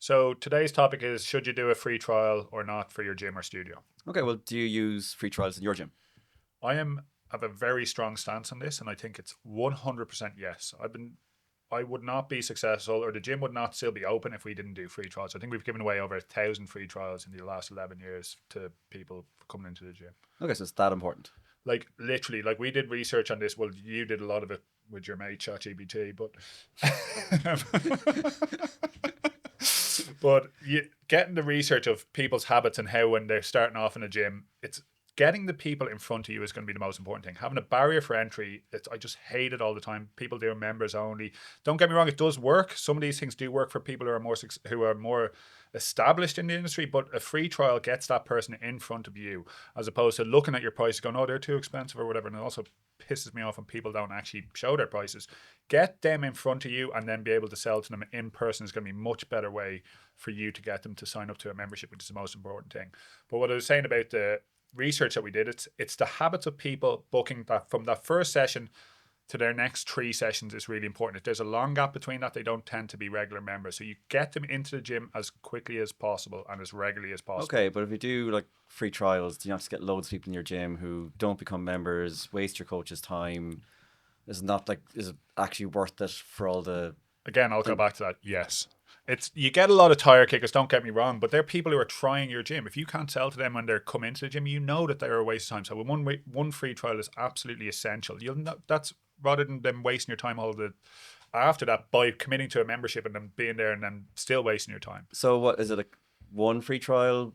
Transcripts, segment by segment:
So today's topic is, should you do a free trial or not for your gym or studio? Okay, well, do you use free trials in your gym? I have a very strong stance on this, and I think it's 100% yes. I would not be successful, or the gym would not still be open if we didn't do free trials. I think we've given away over 1,000 free trials in the last 11 years to people coming into the gym. Okay, so it's that important. Like literally, like we did research on this. Well, you did a lot of it with your mate ChatGPT, but getting the research of people's habits and how when they're starting off in a gym, it's getting the people in front of you is going to be the most important thing. Having a barrier for entry, I just hate it all the time. People doing members only. Don't get me wrong, it does work. Some of these things do work for people who are more established in the industry, but a free trial gets that person in front of you as opposed to looking at your prices going, oh, they're too expensive or whatever. And it also pisses me off when people don't actually show their prices. Get them in front of you and then be able to sell to them in person is going to be a much better way for you to get them to sign up to a membership, which is the most important thing. But what I was saying about the research that we did, it's the habits of people booking that from that first session to their next 3 sessions is really important. If there's a long gap between that, they don't tend to be regular members. So you get them into the gym as quickly as possible and as regularly as possible. Okay, but if you do like free trials, do you have to get loads of people in your gym who don't become members, waste your coach's time? Is it actually worth it for all the Again, I'll go thing? back to that. Yes. You get a lot of tire kickers, don't get me wrong, but they're people who are trying your gym. If you can't sell to them when they're coming into the gym, you know that they're a waste of time. So one free trial is absolutely essential. You'll know that's rather than them wasting your time all the after that by committing to a membership and then being there and then still wasting your time. So what is it, like one free trial,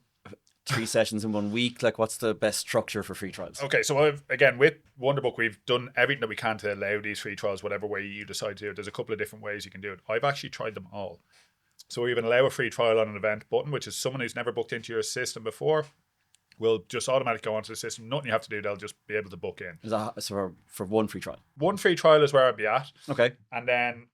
3 sessions in 1 week? Like what's the best structure for free trials? Okay, so again with Wonderbook, we've done everything that we can to allow these free trials, whatever way you decide to do it. There's a couple of different ways you can do it. I've actually tried them all. So we even allow a free trial on an event button, which is someone who's never booked into your system before will just automatically go onto the system. Nothing you have to do, they'll just be able to book in. Is that so for one free trial? One free trial is where I'd be at. Okay. And then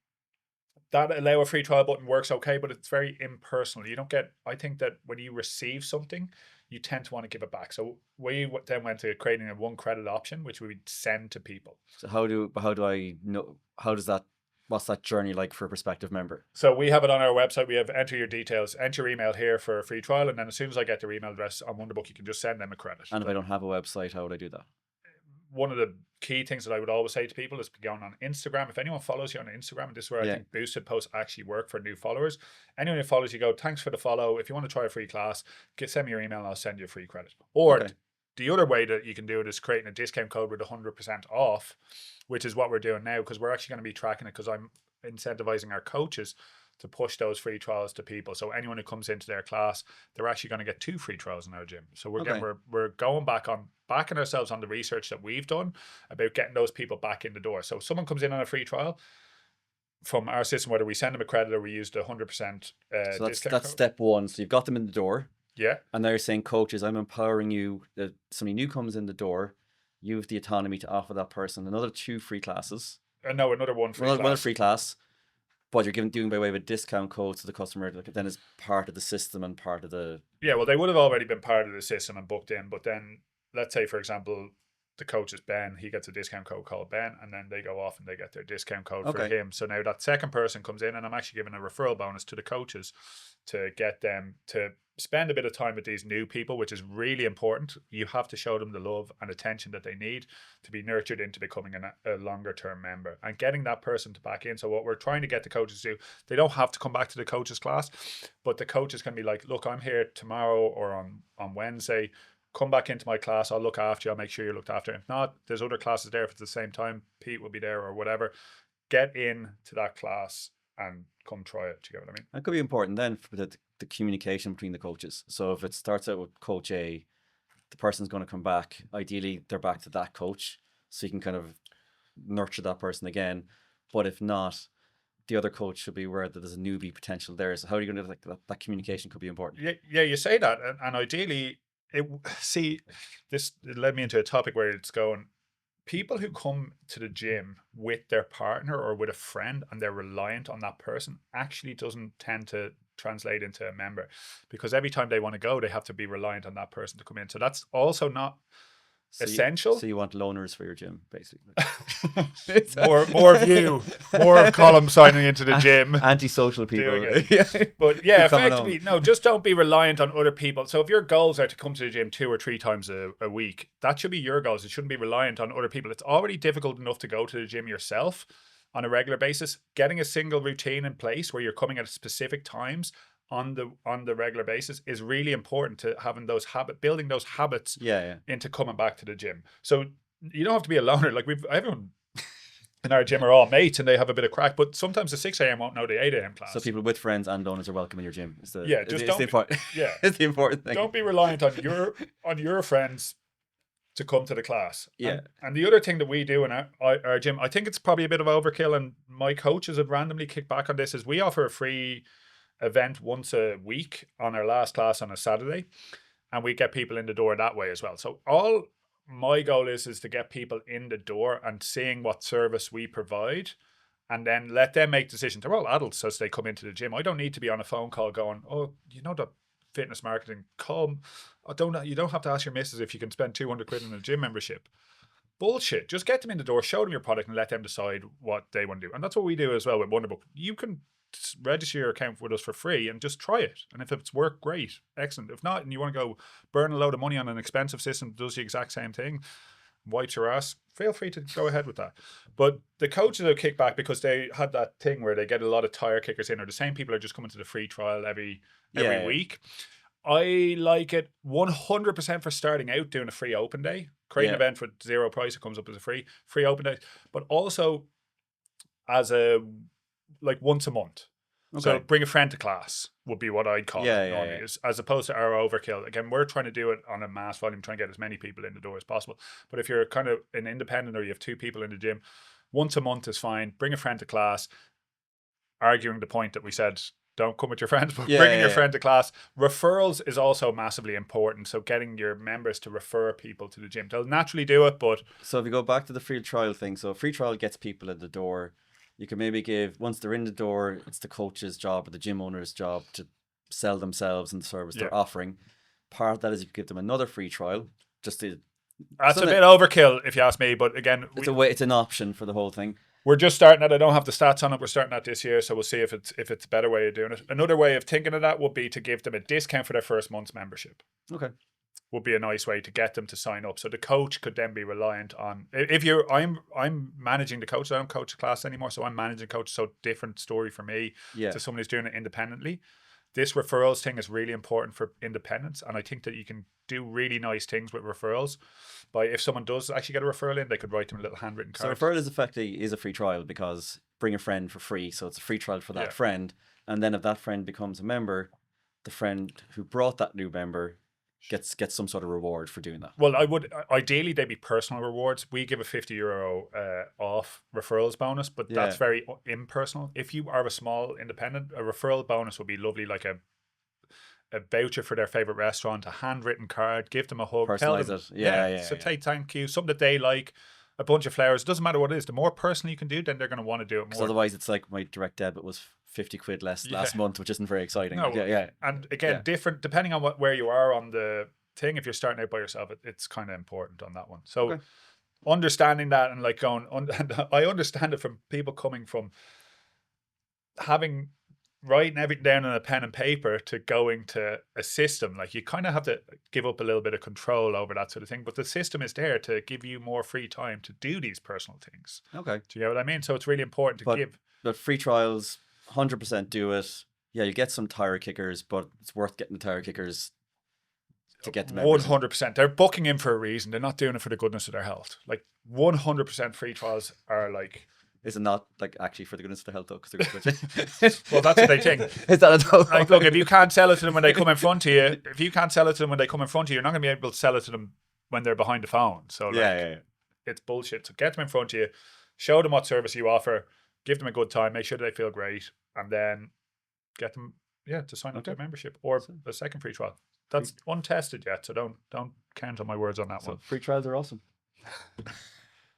that allow a free trial button works okay, but it's very impersonal. You don't get, I think that when you receive something, you tend to want to give it back. So we then went to creating a 1 credit option, which we would send to people. So how do I know, how does that, what's that journey like for a prospective member? So we have it on our website. We have enter your details, enter your email here for a free trial. And then as soon as I get their email address on Wonderbook, you can just send them a credit. And if I don't have a website, how would I do that? One of the key things that I would always say to people is going on Instagram. If anyone follows you on Instagram, and this is where I Yeah. think boosted posts actually work for new followers. Anyone who follows you, go, thanks for the follow. If you want to try a free class, send me your email and I'll send you a free credit. Or Okay. the other way that you can do it is creating a discount code with 100% off, which is what we're doing now because we're actually going to be tracking it because I'm incentivizing our coaches to push those free trials to people. So anyone who comes into their class, they're actually going to get 2 free trials in our gym. So Okay. we're going backing ourselves on the research that we've done about getting those people back in the door. So if someone comes in on a free trial from our system, whether we send them a credit or we use the 100% So that's discount that's code. step one. So you've got them in the door, Yeah. and now you're saying, coaches, I'm empowering you. That somebody new comes in the door, you have the autonomy to offer that person another 2 free classes, No, another one free another class. free class, but you're doing by way of a discount code to the customer. Like, then is part of the system and part of the. Yeah, well, they would have already been part of the system and booked in. But then, let's say, for example, the coach is Ben. He gets a discount code called Ben, and then they go off and they get their discount code for Okay. him. So now that second person comes in, and I'm actually giving a referral bonus to the coaches to get them to spend a bit of time with these new people, which is really important. You have to show them the love and attention that they need to be nurtured into becoming a longer term member and getting that person to back in. So what we're trying to get the coaches to do, they don't have to come back to the coaches class, but the coaches can be like, look, I'm here tomorrow or on Wednesday. Come back into my class. I'll look after you. I'll make sure you're looked after. If not, there's other classes there. If it's the same time, Pete will be there or whatever. Get in to that class and come try it. Do you get what I mean? That could be important then for the communication between the coaches. So if it starts out with coach A, the person's going to come back. Ideally, they're back to that coach, so you can kind of nurture that person again. But if not, the other coach should be aware that there's a newbie potential there. So how are you going to like that communication could be important? Yeah, you say that, and ideally, this led me into a topic where it's going. People who come to the gym with their partner or with a friend and they're reliant on that person actually doesn't tend to translate into a member because every time they want to go, they have to be reliant on that person to come in. So that's also not essential. So you want loaners for your gym, basically. more of you, more of Colm signing into the gym. Antisocial people. But yeah, Coming effectively, no, just don't be reliant on other people. So if your goals are to come to the gym 2 or 3 times a week, that should be your goals. It shouldn't be reliant on other people. It's already difficult enough to go to the gym yourself on a regular basis. Getting a single routine in place where you're coming at specific times on the regular basis is really important to having building those habits into coming back to the gym. So you don't have to be a loner. Like everyone in our gym are all mates and they have a bit of crack, but sometimes the 6 a.m. won't know the 8 a.m. class. So people with friends and donors are welcome in your gym. It's the important thing. Don't be reliant on your friends to come to the class. Yeah. And the other thing that we do in our gym, I think it's probably a bit of overkill, and my coaches have randomly kicked back on this, is we offer a free event once a week on our last class on a Saturday, and we get people in the door that way as well. So all my goal is to get people in the door and seeing what service we provide, and then let them make decisions. They're all adults as they come into the gym. I don't need to be on a phone call going, oh, you know, the fitness marketing, you don't have to ask your missus if you can spend 200 quid on a gym membership. Bullshit. Just get them in the door, show them your product, and let them decide what they want to do. And that's what we do as well with Wunderpod. You can register your account with us for free and just try it. And if it's worked, great, excellent. If not, and you want to go burn a load of money on an expensive system that does the exact same thing, wipes your ass, feel free to go ahead with that. But the coaches will kick back because they had that thing where they get a lot of tire kickers in, or the same people are just coming to the free trial every week. I like it 100% for starting out, doing a free open day. Create an event for zero price, it comes up as a free open day. But also as a once a month. Okay. So bring a friend to class would be what I'd call it normally, as opposed to our overkill. Again, we're trying to do it on a mass volume, trying to get as many people in the door as possible. But if you're kind of an independent or you have 2 people in the gym, once a month is fine. Bring a friend to class, arguing the point that we said, don't come with your friends, but bringing your friend to class. Referrals is also massively important. So getting your members to refer people to the gym. They'll naturally do it, but... So if you go back to the free trial thing, so free trial gets people in the door. You can maybe once they're in the door, it's the coach's job or the gym owner's job to sell themselves and the service they're offering. Part of that is you give them another free trial. Just to... That's a bit overkill, if you ask me, but again... It's an option for the whole thing. We're just starting at. I don't have the stats on it. We're starting at this year, so we'll see if it's a better way of doing it. Another way of thinking of that would be to give them a discount for their first month's membership. Okay. Would be a nice way to get them to sign up. So the coach could then be reliant on, I'm managing the coach. I don't coach a class anymore, so I'm managing coach. So different story for me to someone who's doing it independently. This referrals thing is really important for independence, and I think that you can do really nice things with referrals. By if someone does actually get a referral in, they could write them a little handwritten card. So referral is effectively a free trial because bring a friend for free, so it's a free trial for that friend, and then if that friend becomes a member, the friend who brought that new member gets some sort of reward for doing that. Well, I would ideally they'd be personal rewards. We give a €50 off referrals bonus, but that's very impersonal. If you are a small independent, a referral bonus would be lovely, like a voucher for their favorite restaurant, a handwritten card, give them a hug, personalize it. So thank you, something that they like, a bunch of flowers. It doesn't matter what it is. The more personal you can do, then they're going to want to do it more. Otherwise, it's like my direct debit was 50 quid less last month, which isn't very exciting. No, and again, different depending on where you are on the thing. If you're starting out by yourself, it's kind of important on that one. So understanding that and like going, I understand it from people coming from writing everything down on a pen and paper to going to a system. Like you kind of have to give up a little bit of control over that sort of thing. But the system is there to give you more free time to do these personal things. Okay. Do you know what I mean? So it's really important to give. But free trials, 100% do it. Yeah, you get some tire kickers, but it's worth getting the tire kickers to get the members. 100%. They're booking in for a reason. They're not doing it for the goodness of their health. Like 100% free trials are like... Is it not like actually for the goodness of their health though? Because they're good. Well, that's what they think. Is that a like, look, if you can't sell it to them when they come in front of you, you're not going to be able to sell it to them when they're behind the phone. So it's bullshit. So get them in front of you, show them what service you offer, give them a good time, make sure they feel great, and then get them to sign up to a membership or a second free trial. That's untested yet, so don't count on my words on that one. Free trials are awesome.